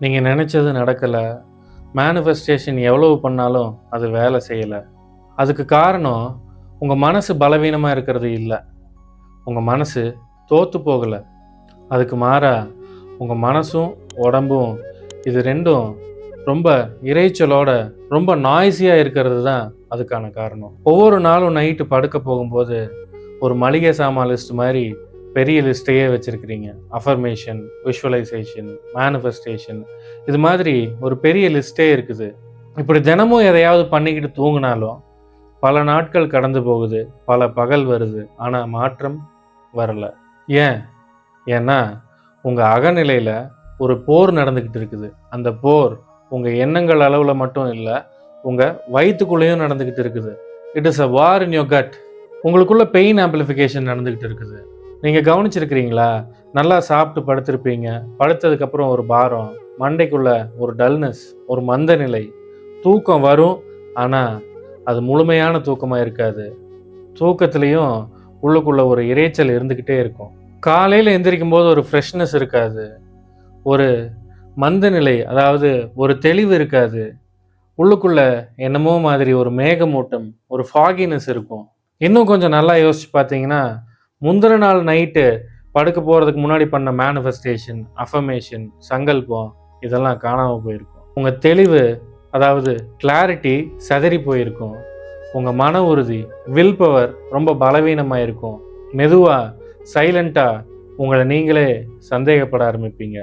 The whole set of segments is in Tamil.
நீங்கள் நினச்சது நடக்கலை. மேனிஃபெஸ்டேஷன் எவ்வளவு பண்ணாலும் அது வேலை செய்யலை. அதுக்கு காரணம் உங்கள் மனசு பலவீனமாக இருக்கிறது இல்லை. உங்கள் மனசு தோற்று போகலை. அதுக்கு மாறா உங்கள் மனசும் உடம்பும் இது ரெண்டும் ரொம்ப இரைச்சலோட ரொம்ப நாய்ஸியாக இருக்கிறது தான் அதுக்கான காரணம். ஒவ்வொரு நாளும் நைட்டு படுக்க போகும்போது ஒரு மளிகை சாமான் லிஸ்ட் மாதிரி பெரிய லிஸ்ட்டையே வச்சுருக்கிறீங்க. அஃபர்மேஷன், விஷுவலைசேஷன், மேனிஃபெஸ்டேஷன், இது மாதிரி ஒரு பெரிய லிஸ்ட்டே இருக்குது. இப்படி தினமும் எதையாவது பண்ணிக்கிட்டு தூங்கினாலும் பல நாட்கள் கடந்து போகுது, பல பகல் வருது, ஆனால் மாற்றம் வரலை. ஏன்னா உங்கள் அகநிலையில் ஒரு போர் நடந்துக்கிட்டு இருக்குது. அந்த போர் உங்கள் எண்ணங்கள் அளவில் மட்டும் இல்லை, உங்கள் வயிற்றுக்குள்ளேயும் நடந்துக்கிட்டு இருக்குது. It is a war in your cut. உங்களுக்குள்ள பெயின் ஆம்பிளிஃபிகேஷன் நடந்துக்கிட்டு இருக்குது. நீங்கள் கவனிச்சிருக்கிறீங்களா? நல்லா சாப்பிட்டு படுத்திருப்பீங்க. படுத்ததுக்கப்புறம் ஒரு பாரம், மண்டைக்குள்ள ஒரு டல்னஸ், ஒரு மந்த நிலை. தூக்கம் வரும், ஆனால் அது முழுமையான தூக்கமாக இருக்காது. தூக்கத்துலேயும் உள்ளுக்குள்ள ஒரு இரைச்சல் இருந்துக்கிட்டே இருக்கும். காலையில் எந்திரிக்கும் போது ஒரு ஃப்ரெஷ்னஸ் இருக்காது, ஒரு மந்த நிலை, அதாவது ஒரு தெளிவு இருக்காது. உள்ளுக்குள்ள என்னமோ மாதிரி ஒரு மேகமூட்டம், ஒரு ஃபாகினஸ் இருக்கும். இன்னும் கொஞ்சம் நல்லா யோசிச்சு பார்த்தீங்கன்னா, முந்தின நாள் நைட்டு படுக்க போகிறதுக்கு முன்னாடி பண்ண மேனிஃபெஸ்டேஷன், அஃபர்மேஷன், சங்கல்பம் இதெல்லாம் காணாமல் போயிருக்கும். உங்கள் தெளிவு, அதாவது கிளாரிட்டி சிதறி போயிருக்கும். உங்கள் மன உறுதி, வில் பவர் ரொம்ப பலவீனமாக இருக்கும். மெதுவாக சைலண்ட்டாக உங்களை நீங்களே சந்தேகப்பட ஆரம்பிப்பீங்க.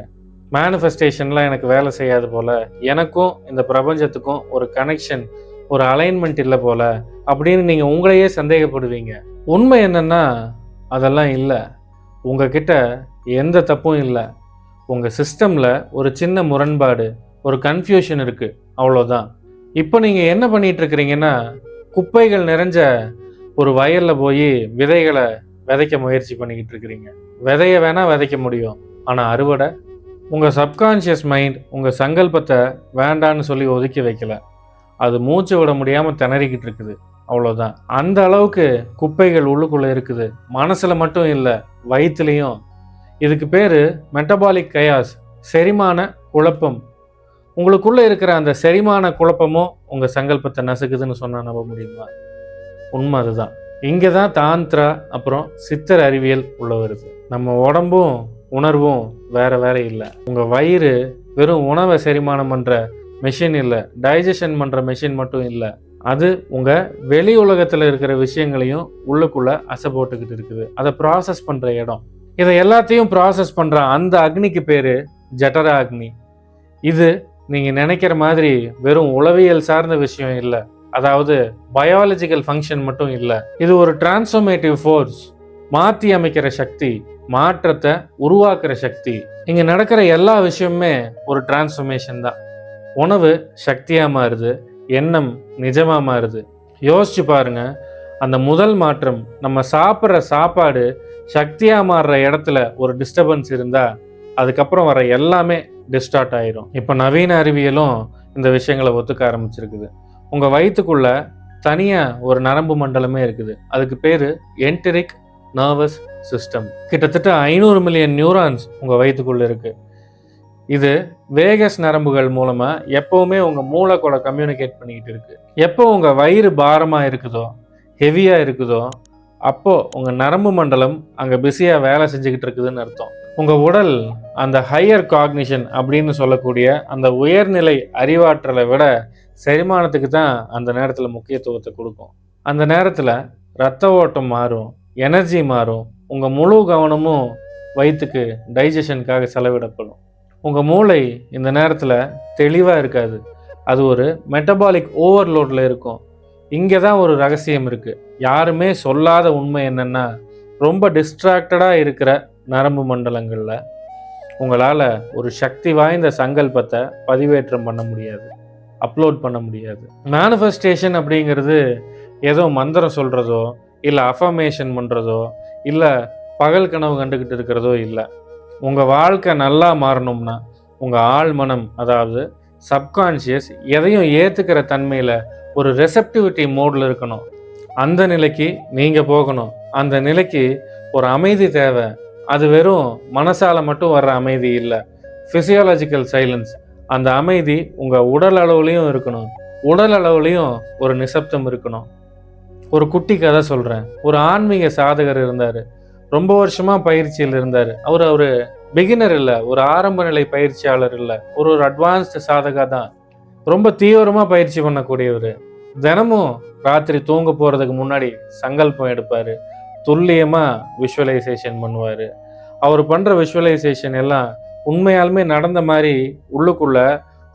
மேனிஃபெஸ்டேஷன்லாம் எனக்கு வேலை செய்யாது போல், எனக்கும் இந்த பிரபஞ்சத்துக்கும் ஒரு கனெக்ஷன், ஒரு அலைன்மெண்ட் இல்லை போல் அப்படின்னு நீங்கள் உங்களையே சந்தேகப்படுவீங்க. உண்மை என்னென்னா அதெல்லாம் இல்லை. உங்ககிட்ட எந்த தப்பும் இல்லை. உங்கள் சிஸ்டமில் ஒரு சின்ன முரண்பாடு, ஒரு கன்ஃபியூஷன் இருக்குது, அவ்வளோதான். இப்போ நீங்கள் என்ன பண்ணிகிட்ருக்கிறீங்கன்னா, குப்பைகள் நிறைஞ்ச ஒரு வயலில் போய் விதைகளை விதைக்க முயற்சி பண்ணிக்கிட்டு இருக்கிறீங்க. விதையை வேணால் விதைக்க முடியும், ஆனால் அறுவடை உங்கள் சப்கான்ஷியஸ் மைண்ட் உங்கள் சங்கல்பத்தை வேண்டான்னு சொல்லி ஒதுக்கி வைக்கல. அது மூச்சு விட முடியாமல் திணறிக்கிட்டு இருக்குது, அவ்வளோதான். அந்த அளவுக்கு குப்பைகள் உள்ளுக்குள்ளே இருக்குது. மனசில் மட்டும் இல்லை, வயிற்றுலையும். இதுக்கு பேர் மெட்டபாலிக் கயாஸ், செரிமான குழப்பம். உங்களுக்குள்ளே இருக்கிற அந்த செரிமான குழப்பமும் உங்கள் சங்கல்பத்தை நசுக்குதுன்னு சொன்னால் நம்ப முடியுமா? உண்மை அதுதான். இங்கே தான் தாந்திரா அப்புறம் சித்தர் அறிவியல் உள்ள வருது. நம்ம உடம்பும் உணர்வும் வேற வேற இல்லை. உங்கள் வயிறு வெறும் உணவை செரிமானம் பண்ணுற மெஷின் இல்லை, டைஜஷன் பண்ணுற மெஷின் மட்டும் இல்லை. அது உங்கள் வெளி உலகத்தில் இருக்கிற விஷயங்களையும் உள்ளுக்குள்ளே அசை போட்டுக்கிட்டு இருக்குது. அதை ப்ராசஸ் பண்ணுற இடம். இதை எல்லாத்தையும் ப்ராசஸ் பண்ணுற அந்த அக்னிக்கு பேர் ஜட்டரா அக்னி. இது நீங்கள் நினைக்கிற மாதிரி வெறும் உளவியல் சார்ந்த விஷயம் இல்லை, அதாவது பயாலஜிக்கல் ஃபங்க்ஷன் மட்டும் இல்லை. இது ஒரு டிரான்ஸ்ஃபர்மேட்டிவ் ஃபோர்ஸ், மாற்றி அமைக்கிற சக்தி, மாற்றத்தை உருவாக்குற சக்தி. இங்கே நடக்கிற எல்லா விஷயமுமே ஒரு டிரான்ஸ்ஃபர்மேஷன் தான். உணவு சக்தியாக மாறுது, எண்ணம் நிஜமாக மாறுது. யோசிச்சு பாருங்க, அந்த முதல் மாற்றம், நம்ம சாப்பிட்ற சாப்பாடு சக்தியாக மாறுற இடத்துல ஒரு டிஸ்டர்பன்ஸ் இருந்தால் அதுக்கப்புறம் வர எல்லாமே டிஸ்டார்ட் ஆயிரும். இப்போ நவீன அறிவியலும் இந்த விஷயங்களை ஒத்துக்க ஆரம்பிச்சிருக்குது. உங்கள் வயிற்றுக்குள்ள தனியாக ஒரு நரம்பு மண்டலமே இருக்குது. அதுக்கு பேர் என்டரிக் நர்வஸ் சிஸ்டம். கிட்டத்தட்ட 500 மில்லியன் நியூரான்ஸ் உங்கள் வயிற்றுக்குள்ளே இருக்குது. இது வேகஸ் நரம்புகள் மூலமாக எப்போவுமே உங்கள் மூளை கூட கம்யூனிகேட் பண்ணிக்கிட்டு இருக்குது. எப்போ உங்கள் வயிறு பாரமாக இருக்குதோ, ஹெவியாக இருக்குதோ, அப்போது உங்கள் நரம்பு மண்டலம் அங்கே பிஸியாக வேலை செஞ்சுக்கிட்டு இருக்குதுன்னு அர்த்தம். உங்கள் உடல் அந்த ஹையர் காக்னிஷன் அப்படின்னு சொல்லக்கூடிய அந்த உயர்நிலை அறிவாற்றலை விட செரிமானத்துக்கு தான் அந்த நேரத்தில் முக்கியத்துவத்தை கொடுக்கும். அந்த நேரத்தில் இரத்த ஓட்டம் மாறும், எனர்ஜி மாறும். உங்கள் முழு கவனமும் வயிற்றுக்கு டைஜஷனுக்காக செலவிடப்படும். உங்கள் மூளை இந்த நேரத்தில் தெளிவாக இருக்காது. அது ஒரு மெட்டபாலிக் ஓவர்லோடில் இருக்கும். இங்கே தான் ஒரு ரகசியம் இருக்குது. யாருமே சொல்லாத உண்மை என்னென்னா, ரொம்ப டிஸ்ட்ராக்டடாக இருக்கிற நரம்பு மண்டலங்களில் உங்களால் ஒரு சக்தி வாய்ந்த சங்கல்பத்தை பதிவேற்றம் பண்ண முடியாது, அப்லோட் பண்ண முடியாது. மேனிஃபெஸ்டேஷன் அப்படிங்கிறது ஏதோ மந்திரம் சொல்கிறதோ, இல்லை அஃபர்மேஷன் பண்ணுறதோ, இல்லை பகல் கனவு கண்டுக்கிட்டு இருக்கிறதோ இல்லை. உங்கள் வாழ்க்கை நல்லா மாறணும்னா உங்கள் ஆழ் மனம், அதாவது சப்கான்ஷியஸ், எதையும் ஏற்றுக்கிற தன்மையில் ஒரு ரெசெப்டிவிட்டி மோடில் இருக்கணும். அந்த நிலைக்கு நீங்கள் போகணும். அந்த நிலைக்கு ஒரு அமைதி தேவை. அது வெறும் மனசால மட்டும் வர்ற அமைதி இல்லை, ஃபிசியாலஜிக்கல் சைலன்ஸ், அந்த அமைதி உங்கள் உடல் அளவுலையும் இருக்கணும், உடல் அளவுலையும் ஒரு நிசப்தம் இருக்கணும். ஒரு குட்டி கதை சொல்கிறேன். ஒரு ஆன்மீக சாதகர் இருந்தார். ரொம்ப வருஷமாக பயிற்சியில் இருந்தார். அவர் பிகினர் இல்லை, ஒரு ஆரம்ப நிலை பயிற்சியாளர் இல்லை, ஒரு அட்வான்ஸ்டு சாதகா தான். ரொம்ப தீவிரமாக பயிற்சி பண்ணக்கூடியவர். தினமும் ராத்திரி தூங்க போகிறதுக்கு முன்னாடி சங்கல்பம் எடுப்பார், துல்லியமாக விஷுவலைசேஷன் பண்ணுவார். அவர் பண்ணுற விஷுவலைசேஷன் எல்லாம் உண்மையாலுமே நடந்த மாதிரி உள்ளுக்குள்ள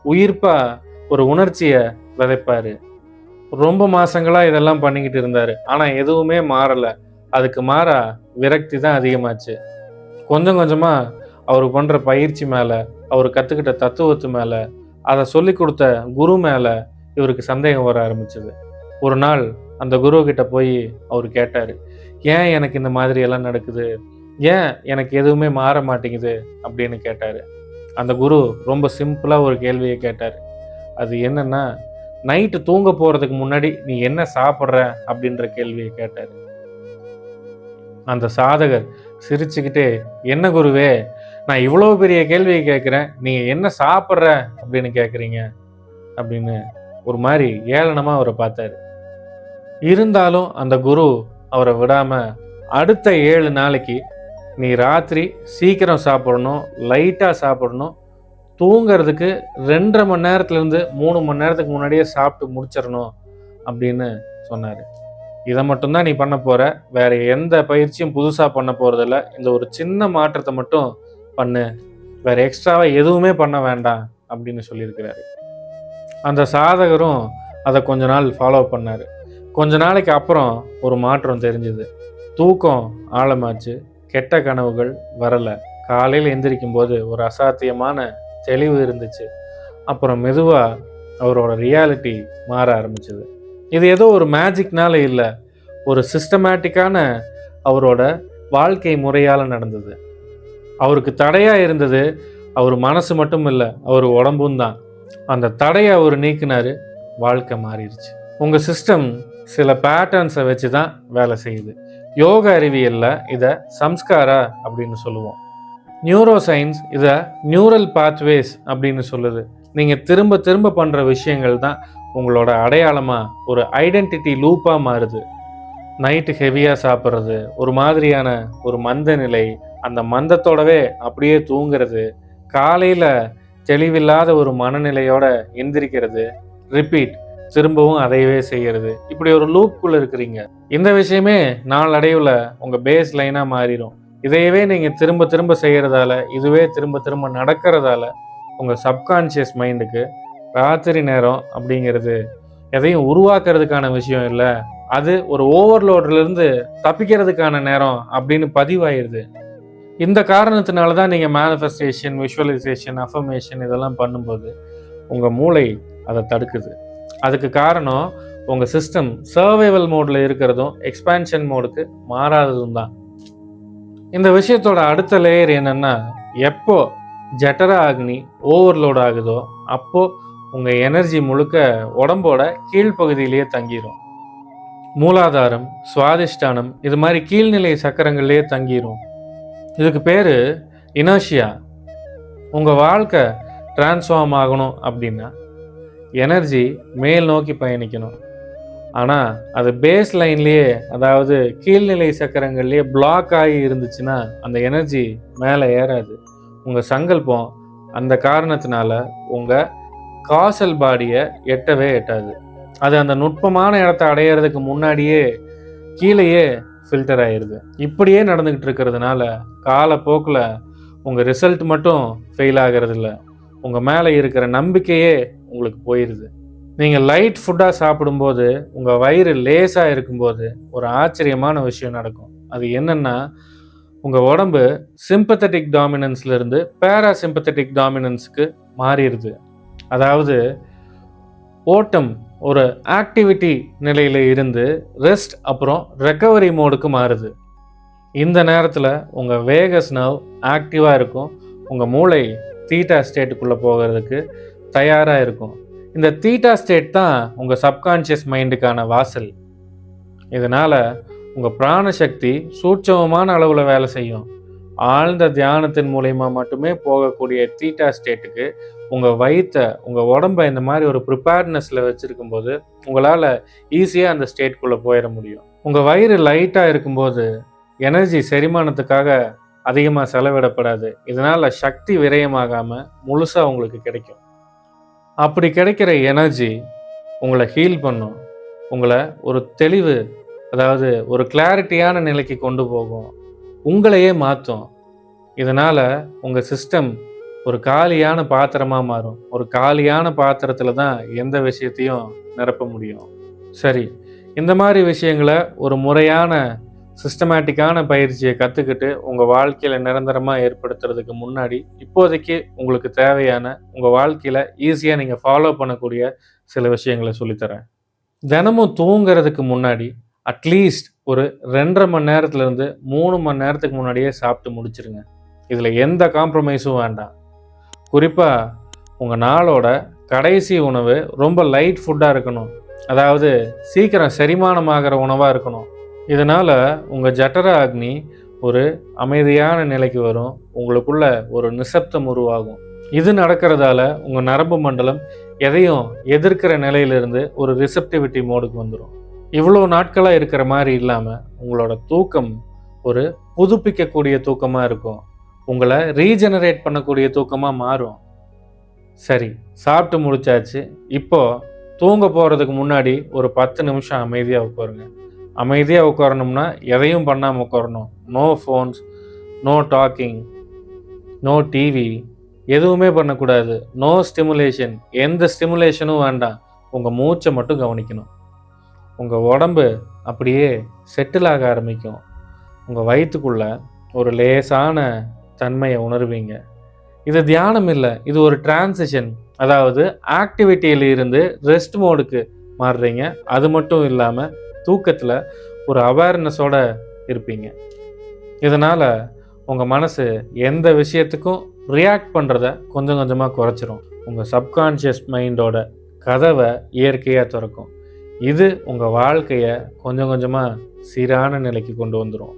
உயிர்ப்பாக ஒரு உணர்ச்சியை விதைப்பார். ரொம்ப மாசங்களா இதெல்லாம் பண்ணிக்கிட்டு இருந்தாரு. ஆனா எதுவுமே மாறல. அதுக்கு மாறா விரக்தி தான் அதிகமாச்சு. கொஞ்சம் கொஞ்சமா அவர் பண்ற பயிற்சி மேல, அவர் கத்துக்கிட்ட தத்துவத்து மேல, அதை சொல்லி கொடுத்த குரு மேல இவருக்கு சந்தேகம் வர ஆரம்பிச்சது. ஒரு நாள் அந்த குரு கிட்ட போய் அவர் கேட்டாரு, ஏன் எனக்கு இந்த மாதிரி எல்லாம் நடக்குது, ஏன் எனக்கு எதுவுமே மாற மாட்டேங்குது அப்படின்னு கேட்டாரு. அந்த குரு ரொம்ப சிம்பிளா ஒரு கேள்வியை கேட்டாரு. அது என்னன்னா, நைட்டு தூங்க போறதுக்கு முன்னாடி நீ என்ன சாப்பிட்ற அப்படின்ற கேள்வியை கேட்டாரு. அந்த சாதகர் சிரிச்சுக்கிட்டே, என்ன குருவே, நான் இவ்வளோ பெரிய கேள்வியை கேட்குறேன், நீங்க என்ன சாப்பிட்ற அப்படின்னு கேட்குறீங்க அப்படின்னு ஒரு மாதிரி ஏளனமா அவரை பார்த்தாரு. இருந்தாலும் அந்த குரு அவரை விடாம, அடுத்த 7 நாளைக்கு நீ ராத்திரி சீக்கிரம் சாப்பிடணும், லைட்டா சாப்பிடணும், தூங்கிறதுக்கு 2.5 மணி நேரத்துலேருந்து 3 மணி நேரத்துக்கு முன்னாடியே சாப்பிட்டு முடிச்சிடணும் அப்படின்னு சொன்னார். இதை மட்டும்தான் நீ பண்ண போற, வேற எந்த பயிற்சியும் புதுசாக பண்ண போறதில்ல. இந்த ஒரு சின்ன மாற்றத்தை மட்டும் பண்ணு, வேற எக்ஸ்ட்ராவா எதுவுமே பண்ண வேண்டாம் அப்படின்னு சொல்லியிருக்கிறாரு. அந்த சாதகரும் அதை கொஞ்ச நாள் ஃபாலோ பண்ணார். கொஞ்ச நாளைக்கு அப்புறம் ஒரு மாற்றம் தெரிஞ்சுது. தூக்கம் ஆழமாச்சு, கெட்ட கனவுகள் வரலை, காலையில் எந்திரிக்கும் போது ஒரு அசாத்தியமான தெளிவு இருந்துச்சு. அப்புறம் மெதுவாக அவரோட ரியாலிட்டி மாற ஆரம்பிச்சது. இது ஏதோ ஒரு மேஜிக்னால இல்லை, ஒரு சிஸ்டமேட்டிக்கான அவரோட வாழ்க்கை முறையால் நடந்தது. அவருக்கு தடையாக இருந்தது அவர் மனசு மட்டும் இல்லை, அவர் உடம்பும் தான். அந்த தடையை அவர் நீக்கினார், வாழ்க்கை மாறிடுச்சு. உங்கள் சிஸ்டம் சில பேட்டர்ன்ஸை வச்சு தான் வேலை செய்யுது. யோக அறிவியலில் இதை சம்ஸ்காரா அப்படின்னு சொல்லுவோம். நியூரோ சயின்ஸ் இதை நியூரல் பாத்வேஸ் அப்படின்னு சொல்லுது. நீங்கள் திரும்ப திரும்ப பண்ணுற விஷயங்கள் தான் உங்களோட அடையாளமாக ஒரு ஐடென்டிட்டி லூப்பாக மாறுது. நைட்டு ஹெவியாக சாப்பிட்றது, ஒரு மாதிரியான ஒரு மந்த நிலை, அந்த மந்தத்தோடவே அப்படியே தூங்குறது, காலையில் தெளிவில்லாத ஒரு மனநிலையோட எந்திரிக்கிறது, ரிப்பீட், திரும்பவும் அதையவே செய்கிறது. இப்படி ஒரு லூப்புக்குள்ளே இருக்கிறீங்க. இந்த விஷயமே நாளடைவில் உங்கள் பேஸ் லைனாக மாறிடும். இதையவே நீங்கள் திரும்ப திரும்ப செய்கிறதால, இதுவே திரும்ப திரும்ப நடக்கிறதால உங்கள் சப்கான்ஷியஸ் மைண்டுக்கு ராத்திரி நேரம் அப்படிங்கிறது எதையும் உருவாக்குறதுக்கான விஷயம் இல்லை, அது ஒரு ஓவர்லோட்லேருந்து தப்பிக்கிறதுக்கான நேரம் அப்படின்னு பதிவாயிருது. இந்த காரணத்தினால தான் நீங்கள் மேனிஃபெஸ்டேஷன், விஷுவலைசேஷன், அஃபர்மேஷன் இதெல்லாம் பண்ணும்போது உங்கள் மூளை அதை தடுக்குது. அதுக்கு காரணம் உங்கள் சிஸ்டம் சர்வைவல் மோடில் இருக்கிறதும் எக்ஸ்பேன்ஷன் மோடுக்கு மாறாததும் தான். இந்த விஷயத்தோட அடுத்த லேயர் என்னன்னா, எப்போ ஜட்டரா அக்னி ஓவர்லோட் ஆகுதோ அப்போ உங்கள் எனர்ஜி முழுக்க உடம்போட கீழ்ப்பகுதியிலேயே தங்கிடும். மூலாதாரம், சுவாதிஷ்டானம் இது மாதிரி கீழ்நிலை சக்கரங்கள்லேயே தங்கிடும். இதுக்கு பேர் இனர்ஷியா. உங்கள் வாழ்க்கை டிரான்ஸ்ஃபார்ம் ஆகணும் அப்படின்னா எனர்ஜி மேல் நோக்கி பயணிக்கணும். ஆனால் அது பேஸ் லைன்லேயே, அதாவது கீழ்நிலை சக்கரங்கள்லேயே பிளாக் ஆகி இருந்துச்சுன்னா அந்த எனர்ஜி மேலே ஏறாது. உங்கள் சங்கல்பம் அந்த காரணத்தினால உங்கள் காசல் பாடியை எட்டவே எட்டாது. அது அந்த நுட்பமான இடத்த அடையிறதுக்கு முன்னாடியே கீழேயே ஃபில்டர் ஆயிடுது. இப்படியே நடந்துக்கிட்டு இருக்கிறதுனால காலப்போக்கில் உங்கள் ரிசல்ட் மட்டும் ஃபெயில் ஆகிறது இல்லை, உங்கள் மேலே இருக்கிற நம்பிக்கையே உங்களுக்கு போயிடுது. நீங்கள் லைட் ஃபுட்டாக சாப்பிடும்போது, உங்கள் வயிறு லேசாக இருக்கும்போது ஒரு ஆச்சரியமான விஷயம் நடக்கும். அது என்னென்னா, உங்கள் உடம்பு சிம்பத்தட்டிக் டாமினன்ஸ்லேருந்து பேராசிம்பத்தட்டிக் டாமினன்ஸுக்கு மாறிடுது. அதாவது ஓட்டம் ஒரு ஆக்டிவிட்டி நிலையில் இருந்து ரெஸ்ட் அப்புறம் ரெக்கவரி மோடுக்கு மாறுது. இந்த நேரத்தில் உங்கள் வேகஸ் நர்வ் ஆக்டிவாக இருக்கும், உங்கள் மூளை தீட்டா ஸ்டேட்டுக்குள்ளே போகிறதுக்கு தயாராக இருக்கும். இந்த தீட்டா ஸ்டேட் தான் உங்கள் சப்கான்ஷியஸ் மைண்டுக்கான வாசல். இதனால் உங்கள் பிராணசக்தி சூட்சமமான அளவில் வேலை செய்யும். ஆழ்ந்த தியானத்தின் மூலியமா மட்டுமே போகக்கூடிய தீட்டா ஸ்டேட்டுக்கு உங்கள் வயிற்றை உங்கள் உடம்பை இந்த மாதிரி ஒரு ப்ரிப்பேர்ட்னஸில் வச்சுருக்கும்போது உங்களால் ஈஸியாக அந்த ஸ்டேட்குள்ளே போயிட முடியும். உங்கள் வயிறு லைட்டாக இருக்கும்போது எனர்ஜி செரிமானத்துக்காக அதிகமாக செலவிடப்படாது. இதனால் சக்தி விரயமாகாமல் முழுசாக உங்களுக்கு கிடைக்கும். அப்படி கிடைக்கிற எனர்ஜி உங்களை ஹீல் பண்ணும். உங்களை ஒரு தெளிவு, அதாவது ஒரு கிளாரிட்டியான நிலைக்கு கொண்டு போகும். உங்களையே மாற்றும். இதனால் உங்கள் சிஸ்டம் ஒரு காலியான பாத்திரமாக மாறும். ஒரு காலியான பாத்திரத்தில் தான் எந்த விஷயத்தையும் நிரப்ப முடியும். சரி, இந்த மாதிரி விஷயங்களை ஒரு முறையான சிஸ்டமேட்டிக்கான பயிற்சியை கற்றுக்கிட்டு உங்கள் வாழ்க்கையில் நிரந்தரமாக ஏற்படுத்துறதுக்கு முன்னாடி இப்போதைக்கு உங்களுக்கு தேவையான உங்கள் வாழ்க்கையில் ஈஸியாக நீங்கள் ஃபாலோ பண்ணக்கூடிய சில விஷயங்களை சொல்லித்தரேன். தினமும் தூங்குறதுக்கு முன்னாடி அட்லீஸ்ட் ஒரு 2.5 மணி நேரத்துலேருந்து 3 மணி நேரத்துக்கு முன்னாடியே சாப்பிட்டு முடிச்சிருங்க. இதில் எந்த காம்ப்ரமைஸும் வேண்டாம். குறிப்பாக உங்கள் நாளோட கடைசி உணவு ரொம்ப லைட் ஃபுட்டாக இருக்கணும். அதாவது சீக்கிரம் செரிமானமாகிற உணவாக இருக்கணும். இதனால் உங்கள் ஜட்டர அக்னி ஒரு அமைதியான நிலைக்கு வரும். உங்களுக்குள்ள ஒரு நிசப்தம் உருவாகும். இது நடக்கிறதால உங்கள் நரம்பு மண்டலம் எதையும் எதிர்க்கிற நிலையிலிருந்து ஒரு ரிசப்டிவிட்டி மோடுக்கு வந்துடும். இவ்வளோ நாட்களாக இருக்கிற மாதிரி இல்லாமல் உங்களோட தூக்கம் ஒரு புதுப்பிக்கக்கூடிய தூக்கமாக இருக்கும். உங்களை ரீஜெனரேட் பண்ணக்கூடிய தூக்கமாக மாறும். சரி, சாப்பிட்டு முடிச்சாச்சு. இப்போது தூங்க போகிறதுக்கு முன்னாடி ஒரு 10 நிமிஷம் அமைதியாக உட்காருங்க. அமைதியாக உட்காரணும்னா எதையும் பண்ணாமல் உட்காரணும். No phones, no talking, no TV, எதுவுமே பண்ணக்கூடாது. நோ ஸ்டிமுலேஷன், எந்த ஸ்டிமுலேஷனும் வேண்டாம். உங்கள் மூச்சை மட்டும் கவனிக்கணும். உங்கள் உடம்பு அப்படியே செட்டில் ஆக ஆரம்பிக்கும். உங்கள் வயிற்றுக்குள்ள ஒரு லேசான தன்மையை உணர்வீங்க. இது தியானம் இல்லை, இது ஒரு டிரான்சிஷன். அதாவது ஆக்டிவிட்டியில் இருந்து ரெஸ்ட் மோடுக்கு மாறுறீங்க. அது மட்டும் இல்லாமல் தூக்கத்தில் ஒரு அவேர்னஸோடு இருப்பீங்க. இதனால் உங்கள் மனசு எந்த விஷயத்துக்கும் ரியாக்ட் பண்ணுறத கொஞ்சம் கொஞ்சமாக குறைச்சிரும். உங்கள் சப்கான்ஷியஸ் மைண்டோட கதவை இயற்கையாக திறக்கும். இது உங்கள் வாழ்க்கையை கொஞ்சம் கொஞ்சமாக சீரான நிலைக்கு கொண்டு வந்துடும்.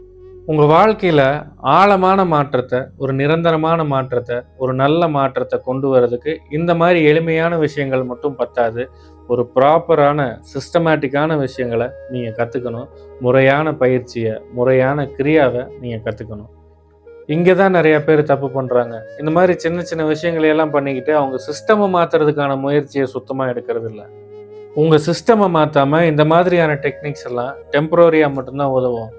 உங்கள் வாழ்க்கையில் ஆழமான மாற்றத்தை, ஒரு நிரந்தரமான மாற்றத்தை, ஒரு நல்ல மாற்றத்தை கொண்டு வர்றதுக்கு இந்த மாதிரி எளிமையான விஷயங்கள் மட்டும் பத்தாது. ஒரு ப்ராப்பரான சிஸ்டமேட்டிக்கான விஷயங்களை நீங்கள் கற்றுக்கணும். முறையான பயிற்சியை, முறையான கிரியாவை நீங்கள் கற்றுக்கணும். இங்கே தான் நிறைய பேர் தப்பு பண்ணுறாங்க. இந்த மாதிரி சின்ன சின்ன விஷயங்களையெல்லாம் பண்ணிக்கிட்டு அவங்க சிஸ்டமை மாற்றுறதுக்கான முயற்சியை சுத்தமாக எடுக்கிறது இல்லை. உங்கள் சிஸ்டமை மாற்றாமல் இந்த மாதிரியான டெக்னிக்ஸ் எல்லாம் டெம்பரரியாக மட்டும்தான் உதவும்.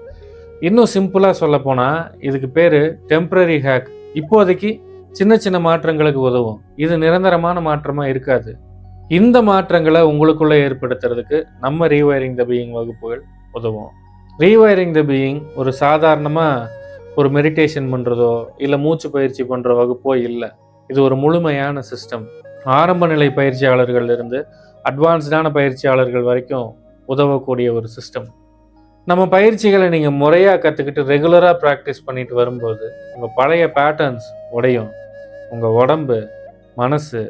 இன்னும் சிம்பிளாக சொல்லப்போனால் இதுக்கு பேர் டெம்பரரி ஹேக். இப்போதைக்கு சின்ன சின்ன மாற்றங்களுக்கு உதவும். இது நிரந்தரமான மாற்றமாக இருக்காது. இந்த மாற்றங்களை உங்களுக்குள்ளே ஏற்படுத்துறதுக்கு நம்ம ரீவயரிங் த பீயிங் வகுப்புகள் உதவும். ரீவயரிங் த பீயிங் ஒரு சாதாரணமாக ஒரு மெடிடேஷன் பண்ணுறதோ இல்லை மூச்சு பயிற்சி பண்ணுற வகுப்போ இல்லை. இது ஒரு முழுமையான சிஸ்டம். ஆரம்ப நிலை பயிற்சியாளர்கள் இருந்து அட்வான்ஸ்டான பயிற்சியாளர்கள் வரைக்கும் உதவக்கூடிய ஒரு சிஸ்டம். நம்ம பயிற்சிகளை நீங்கள் முறையாக கற்றுக்கிட்டு ரெகுலராக ப்ராக்டிஸ் பண்ணிட்டு வரும்போது உங்கள் பழைய பேட்டர்ன்ஸ் உடையும். உங்கள் உடம்பு, மனசு,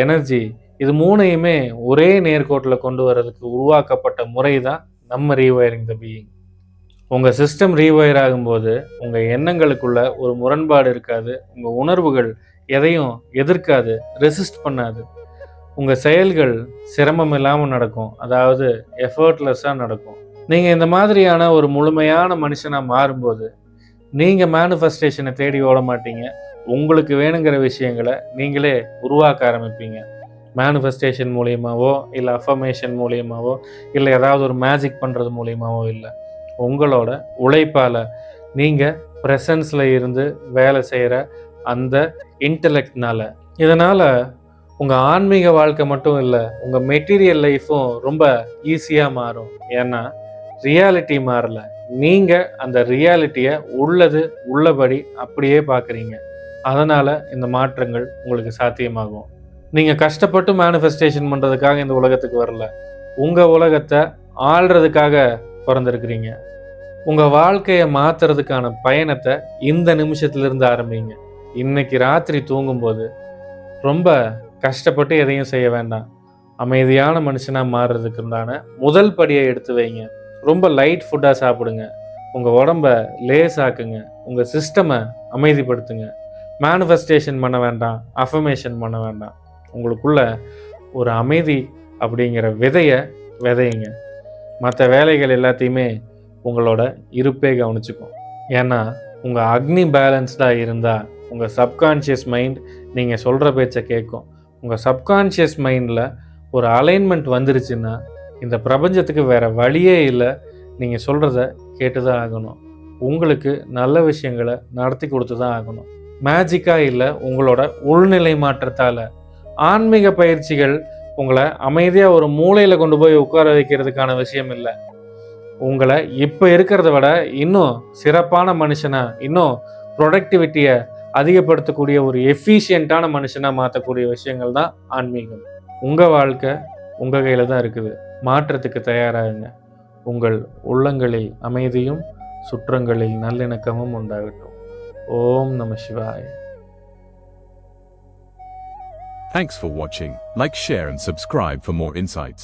எனர்ஜி இது மூணையுமே ஒரே நேர்கோட்டில் கொண்டு வர்றதுக்கு உருவாக்கப்பட்ட முறை தான் நம்ம ரீவயரிங் த பீயிங். உங்கள் சிஸ்டம் ரீவயர் ஆகும்போது உங்கள் எண்ணங்களுக்குள்ள ஒரு முரண்பாடு இருக்காது. உங்கள் உணர்வுகள் எதையும் எதிர்க்காது, ரெசிஸ்ட் பண்ணாது. உங்கள் செயல்கள் சிரமம் இல்லாமல் நடக்கும். அதாவது எஃபர்ட்லெஸ்ஸாக நடக்கும். நீங்கள் இந்த மாதிரியான ஒரு முழுமையான மனுஷனாக மாறும்போது நீங்கள் மேனிஃபெஸ்டேஷனை தேடி ஓட மாட்டீங்க. உங்களுக்கு வேணுங்கிற விஷயங்களை நீங்களே உருவாக்க ஆரம்பிப்பீங்க. மேனிஃபெஸ்டேஷன் மூலியமாவோ இல்லை அஃபர்மேஷன் மூலியமாவோ இல்லை ஏதாவது ஒரு மேஜிக் பண்ணுறது மூலியமாவோ இல்லை. உங்களோட உழைப்பால் நீங்கள் ப்ரெசன்ஸில் இருந்து வேலை செய்கிற அந்த இன்டலெக்ட்னால். இதனால் உங்கள் ஆன்மீக வாழ்க்கை மட்டும் இல்லை, உங்கள் மெட்டீரியல் லைஃப்பும் ரொம்ப ஈஸியாக மாறும். ஏன்னா ரியாலிட்டி மாறல, நீங்கள் அந்த ரியாலிட்டியை உள்ளபடி அப்படியே பார்க்குறீங்க. அதனால் இந்த மாற்றங்கள் உங்களுக்கு சாத்தியமாகும். நீங்கள் கஷ்டப்பட்டு மேனிஃபெஸ்டேஷன் பண்ணுறதுக்காக இந்த உலகத்துக்கு வரல. உங்கள் உலகத்தை ஆள்றதுக்காக பிறந்திருக்கிறீங்க. உங்கள் வாழ்க்கையை மாற்றுறதுக்கான பயணத்தை இந்த நிமிஷத்துலேருந்து ஆரம்பிங்க. இன்னைக்கு ராத்திரி தூங்கும்போது ரொம்ப கஷ்டப்பட்டு எதையும் செய்ய வேண்டாம். அமைதியான மனுஷனாக மாறுறதுக்கு உண்டான முதல் படியை எடுத்து வைங்க. ரொம்ப லைட் ஃபுட்டாக சாப்பிடுங்க. உங்கள் உடம்ப லேசாக்குங்க. உங்கள் சிஸ்டமை அமைதிப்படுத்துங்க. மேனிஃபெஸ்டேஷன் பண்ண வேண்டாம், அஃபர்மேஷன் பண்ண வேண்டாம். உங்களுக்குள்ள ஒரு அமைதி அப்படிங்கிற விதையை விதையுங்க. மற்ற வேலைகள் எல்லாத்தையுமே உங்களோட இருப்பே கவனிச்சுக்கும். ஏன்னா உங்கள் அக்னி பேலன்ஸ்டாக இருந்தால் உங்கள் சப்கான்ஷியஸ் மைண்ட் நீங்கள் சொல்கிற பேச்சை கேட்கும். உங்கள் சப்கான்ஷியஸ் மைண்டில் ஒரு அலைன்மெண்ட் வந்துருச்சுன்னா இந்த பிரபஞ்சத்துக்கு வேறு வழியே இல்லை, நீங்கள் சொல்கிறத கேட்டு தான் ஆகணும். உங்களுக்கு நல்ல விஷயங்களை நடத்தி கொடுத்து தான் ஆகணும். மேஜிக்காக இல்லை, உங்களோட உள்நிலை மாற்றத்தால். ஆன்மீக பயிற்சிகள் உங்களை அமைதியாக ஒரு மூலையில் கொண்டு போய் உட்கார வைக்கிறதுக்கான விஷயம் இல்லை. உங்களை இப்போ இருக்கிறத விட இன்னும் சிறப்பான மனுஷனாக, இன்னும் ப்ரொடக்டிவிட்டியை அதிகப்படுத்தக்கூடிய ஒரு எஃபிஷியண்ட்டான மனுஷனாக மாற்றக்கூடிய விஷயங்கள் தான் ஆன்மீகம். உங்கள் வாழ்க்கை உங்கள் கையில் தான் இருக்குது. மாற்றத்துக்கு தயாராகுங்க. உங்கள் உள்ளங்களில் அமைதியும் சுற்றங்களில் நல்லிணக்கமும் உண்டாகட்டும். ஓம் நம சிவாய. Thanks for watching. Like, share and subscribe for more insights.